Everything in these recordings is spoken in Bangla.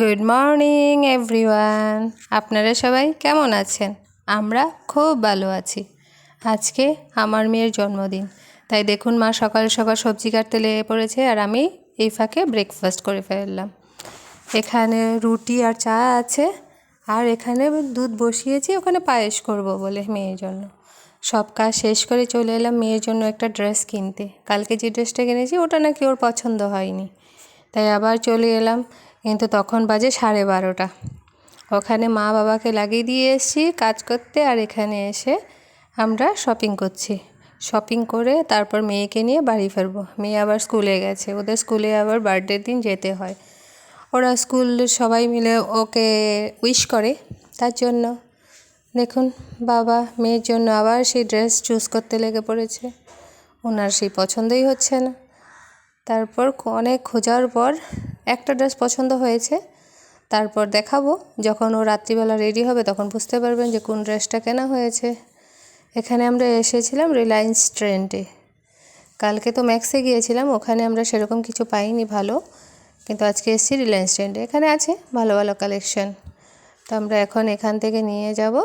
Good morning everyone. আপনারা সবাই কেমন আছেন? আমরা খুব ভালো আছি। আজকে আমার মেয়ের জন্মদিন, তাই দেখুন মা সকাল সকাল সবজি কাটতে লেগে পড়েছে, আর আমি এই ফাঁকে ব্রেকফাস্ট করে ফেললাম। এখানে রুটি আর চা আছে, আর এখানে দুধ বসিয়েছি ওখানে পায়েস করব বলে মেয়ের জন্য। সব কাজ শেষ করে চলে এলাম মেয়ের জন্য একটা ড্রেস কিনতে। কালকে যে ড্রেসটা কিনেছি ওটা নাকি ওর পছন্দ হয়নি, তাই আবার চলে এলাম। কিন্তু তখন বাজে 12:30। ওখানে মা বাবাকে লাগিয়ে দিয়ে এসেছি কাজ করতে, আর এখানে এসে আমরা শপিং করছি। শপিং করে তারপর মেয়েকে নিয়ে বাড়ি ফিরবো। মেয়ে আবার স্কুলে গেছে, ওদের স্কুলে আবার বার্থডের দিন যেতে হয়। ওরা স্কুল সবাই মিলে ওকে উইশ করে, তার জন্য দেখুন বাবা মেয়ের জন্য আবার সেই ড্রেস চুজ করতে লেগে পড়েছে। ওনার সেই পছন্দই হচ্ছে না। তারপর অনেক খোঁজার পর একটা ড্রেস পছন্দ হয়েছে। তারপর দেখাবো, যখন ও রাত্রিবেলা রেডি হবে তখন বুঝতে পারবেন যে কোন ড্রেসটা কেনা হয়েছে। এখানে আমরা এসেছিলাম রিলায়েন্স ট্রেন্ডে। কালকে তো ম্যাক্সে গিয়েছিলাম, ওখানে আমরা সেরকম কিছু পাইনি ভালো, কিন্তু আজকে এসেছি রিলায়েন্স ট্রেন্ডে। এখানে আছে ভালো ভালো কালেকশন, তো আমরা এখন এখান থেকে নিয়ে যাব।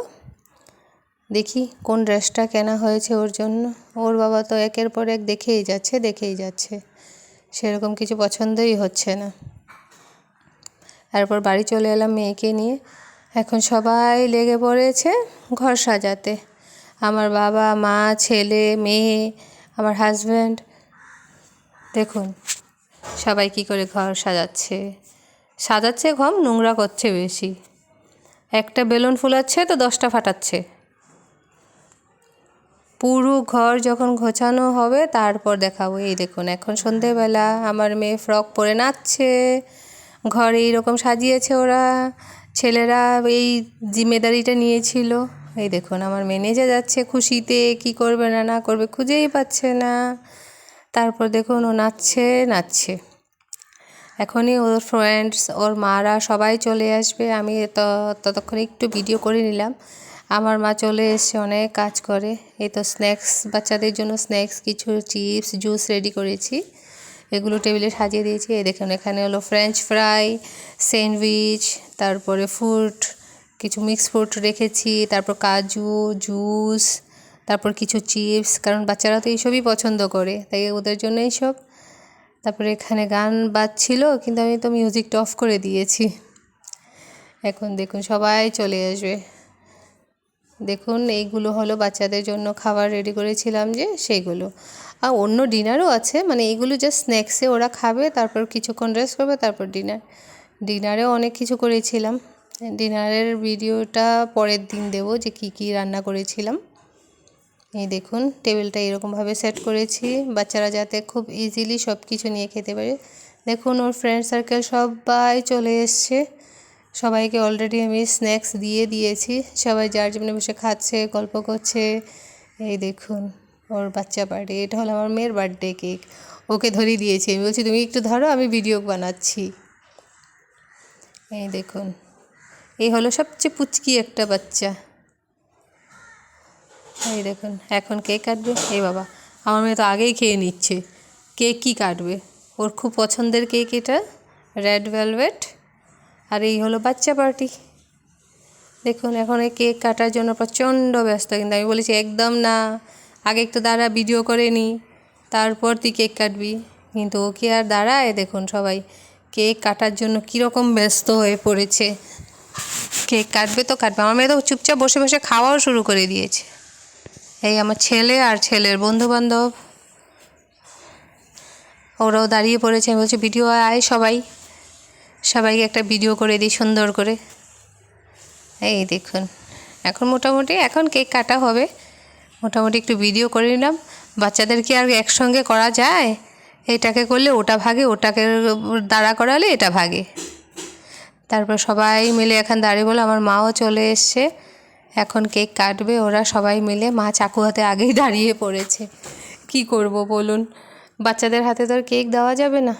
দেখি কোন ড্রেসটা কেনা হয়েছে ওর জন্য। ওর বাবা তো একের পর এক দেখেই যাচ্ছে, সেরকম কিছু পছন্দই হচ্ছে না। তারপর বাড়ি চলে এলাম মেয়েকে নিয়ে। এখন সবাই লেগে পড়েছে ঘর সাজাতে। আমার বাবা, মা, ছেলে, মেয়ে, আমার হাজব্যান্ড, দেখুন সবাই কি করে ঘর সাজাচ্ছে ঘর নোংরা করছে বেশি। একটা বেলুন ফুলাচ্ছে তো 10টা ফাটাচ্ছে। পুরো ঘর যখন গোছানো হবে তারপর দেখাবো। এই দেখুন এখন সন্ধেবেলা আমার মেয়ে ফ্রক পরে নাচছে, ঘর এইরকম সাজিয়েছে ওরা। ছেলেরা এই জিম্মেদারিটা নিয়েছিল। এই দেখুন আমার মেয়ে নেচে যাচ্ছে খুশিতে, কি করবে না করবে খুঁজেই পাচ্ছে না। তারপর দেখুন ও নাচছে। এখনই ওর ফ্রেন্ডস, ওর মারা সবাই চলে আসবে। আমি ততক্ষণে একটু ভিডিও করে নিলাম। আমার মা চলে এসে অনেক কাজ করে। এই তো স্ন্যাক্স, বাচ্চাদের জন্য স্ন্যাক্স কিছু চিপস জুস রেডি করেছি, এগুলো টেবিলে সাজিয়ে দিয়েছি। এই দেখুন এখানে হলো ফ্রেঞ্চ ফ্রাই, স্যান্ডউইচ, তারপরে ফ্রুট, কিছু মিক্স ফ্রুট রেখেছি, তারপর কাজু জুস, তারপর কিছু চিপস, কারণ বাচ্চারা তো এইসবই পছন্দ করে, তাই ওদের জন্য এইসব। তারপরে এখানে গান বাজছিল, কিন্তু আমি তো মিউজিকটা অফ করে দিয়েছি। এখন দেখুন সবাই চলে আসবে। দেখুন এইগুলো হলো বাচ্চাদের জন্য খাবার রেডি করেছিলাম যে সেইগুলো। আর অন্য ডিনারও আছে, মানে এইগুলো জাস্ট স্ন্যাক্সে ওরা খাবে, তারপর কিছুক্ষণ রেস্ট করবে, তারপর ডিনারেও অনেক কিছু করেছিলাম। ডিনারের ভিডিওটা পরের দিন দেবো যে কি রান্না করেছিলাম। এই দেখুন টেবিলটা এরকমভাবে সেট করেছি বাচ্চারা যাতে খুব ইজিলি সব কিছু নিয়ে খেতে পারে। দেখুন ওর ফ্রেন্ড সার্কেল সবাই চলে এসছে, সবাইকে অলরেডি আমি স্ন্যাক্স দিয়ে দিয়েছি। সবাই যার জন্য বসে খাচ্ছে, গল্প করছে। এই দেখুন ওর বাচ্চা বার্থডে, এটা হলো আমার মেয়ের বার্থডে কেক। ওকে ধরিয়ে দিয়েছি, আমি বলছি তুমি একটু ধরো আমি ভিডিও বানাচ্ছি। এই দেখুন এই হলো সবচেয়ে পুচকি একটা বাচ্চা। এই দেখুন এখন কেক কাটবে। এই বাবা আমার মেয়ে তো আগেই খেয়ে নিচ্ছে, কেক কি কাটবে? ওর খুব পছন্দের কেক এটা, রেড ভেলভেট। আর এই হলো বাচ্চা পার্টি। দেখুন এখন এই কেক কাটার জন্য প্রচণ্ড ব্যস্ত, কিন্তু আমি বলেছি একদম না, আগে একটু দাঁড়া ভিডিও করে নি, তারপর তুই কেক কাটবি। কিন্তু ও কি আর দাঁড়ায়? দেখুন সবাই কেক কাটার জন্য কীরকম ব্যস্ত হয়ে পড়েছে। কেক কাটবে তো কাটবে, আমার মেয়ে তো চুপচাপ বসে বসে খাওয়াও শুরু করে দিয়েছে। এই আমার ছেলে আর ছেলের বন্ধুবান্ধব, ওরাও দাঁড়িয়ে পড়েছে। আমি বলছি ভিডিও আয়, সবাইকে একটা ভিডিও করে দিই সুন্দর করে। এই দেখুন এখন মোটামুটি এখন কেক কাটা হবে, মোটামুটি একটু ভিডিও করে নিলাম। বাচ্চাদের কি আর একসঙ্গে করা যায়? এটাকে করলে ওটা ভাগে, ওটাকে দাঁড়া করালে এটা ভাগে। তারপর সবাই মিলে এখন দাঁড়িয়ে বলে, আমার মাও চলে এসছে, এখন কেক কাটবে ওরা সবাই মিলে। মা চাকু হাতে আগেই দাঁড়িয়ে পড়েছে। কি করব বলুন, বাচ্চাদের হাতে তো আর কেক দেওয়া যাবে না,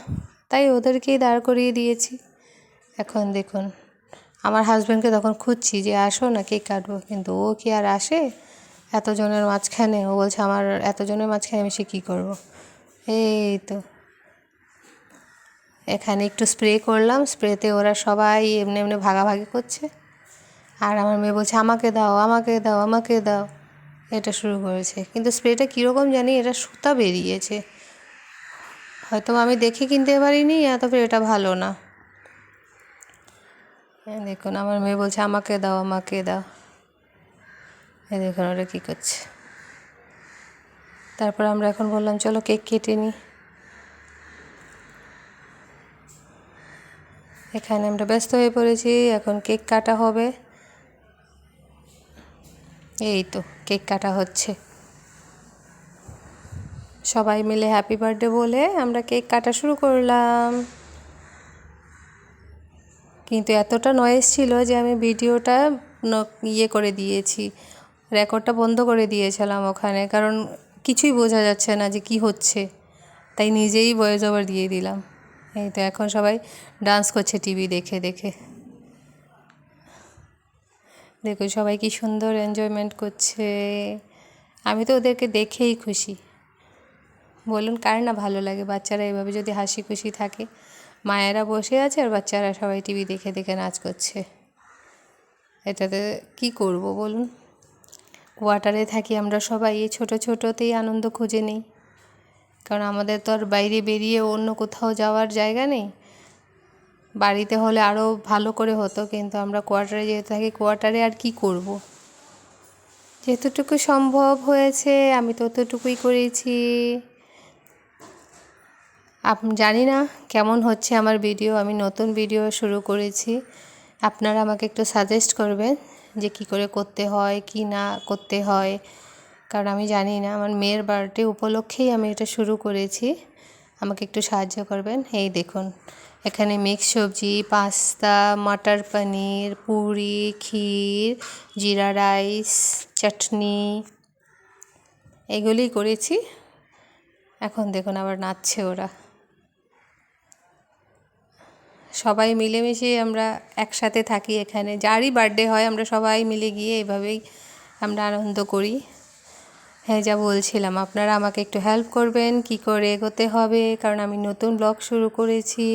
তাই ওদেরকেই দাঁড় করিয়ে দিয়েছি। এখন দেখুন আমার হাজব্যান্ডকে তখন খুঁজছি যে আসো না কেক কাটবো, কিন্তু ও কি আর আসে এতজনের মাঝখানে? ও বলছে আমার এতজনের মাঝখানে আমি সে কী করবো। এই তো এখানে একটু স্প্রে করলাম, স্প্রেতে ওরা সবাই এমনি এমনি ভাগাভাগি করছে। আর আমার মেয়ে বলছে আমাকে দাও, আমাকে দাও, আমাকে দাও, এটা শুরু করেছে। কিন্তু স্প্রেটা কীরকম জানি, এটা সুতা বেরিয়েছে, হয়তো আমি দেখে কিনতে পারিনি, তবে এটা ভালো না। দেখুন আমার মেয়ে বলছে আমাকে দাও, আমাকে দাও। দেখুন ওরা কী করছে। তারপর আমরা এখন বললাম চলো কেক কেটে নিই। এখানে আমরা ব্যস্ত হয়ে পড়েছি, এখন কেক কাটা হবে। এই তো কেক কাটা হচ্ছে, সবাই মিলে হ্যাপি বার্থডে বলে আমরা কেক কাটা শুরু করলাম। কিন্তু এতটা নয়েজ ছিল যে আমি ভিডিওটা করে দিয়েছি, রেকর্ডটা বন্ধ করে দিয়েছিলাম ওখানে, কারণ কিছুই বোঝা যাচ্ছে না যে কি হচ্ছে, তাই নিজেই ভয়েস ওভার দিয়ে দিলাম। এই তো এখন সবাই ডান্স করছে টিভি দেখে দেখে। দেখো সবাই কি সুন্দর এনজয়মেন্ট করছে, আমি তো ওদেরকে দেখেই খুশি। বলুন কার না ভালো লাগে বাচ্চারা এভাবে যদি হাসি খুশি থাকে। মায়েরা বসে আছে আর বাচ্চারা সবাই টিভি দেখে দেখে নাচ করছে। এটাতে কি করব বলুন। কোয়ার্টারে থাকি আমরা সবাই, এই ছোটো ছোটোতেই আনন্দ খুঁজে নিই, কারণ আমাদের তো আর বাইরে বেরিয়ে অন্য কোথাও যাওয়ার জায়গা নেই। বাড়িতে হলে আরও ভালো করে হতো, কিন্তু আমরা কোয়ার্টারে যেহেতু থাকি, কোয়ার্টারে আর কি করব। যেতটুকু সম্ভব হয়েছে আমি ততটুকুই করেছি। জানি না কেমন হচ্ছে আমার ভিডিও, আমি নতুন ভিডিও শুরু করেছি। আপনারা আমাকে একটু সাজেস্ট করবেন যে কী করে করতে হয় কি না করতে হয়, কারণ আমি জানি না। আমার মেয়ের বার্থডে উপলক্ষেই আমি এটা শুরু করেছি, আমাকে একটু সাহায্য করবেন। এই দেখুন এখানে মিক্স সবজি, পাস্তা, মটর পনির, পুরি, ক্ষীর, জিরা রাইস, চাটনি, এগুলোই করেছি। এখন দেখুন আবার নাচছে ওরা। সবাই মিলেমিশে আমরা একসাথে থাকি এখানে, যারই বার্থডে হয় আমরা সবাই মিলে গিয়ে এভাবেই আমরা আনন্দ করি। হ্যাঁ, যা বলছিলাম আপনারা আমাকে একটু হেল্প করবেন কি করে এগোতে হবে, কারণ আমি নতুন ব্লগ শুরু করেছি।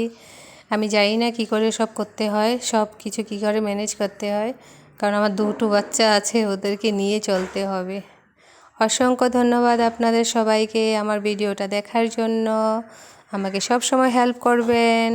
আমি জানি না কী করে সব করতে হয়, সব কিছু কী করে ম্যানেজ করতে হয়, কারণ আমার দুটো বাচ্চা আছে, ওদেরকে নিয়ে চলতে হবে। অসংখ্য ধন্যবাদ আপনাদের সবাইকে আমার ভিডিওটা দেখার জন্য। আমাকে সব সময় হেল্প করবেন।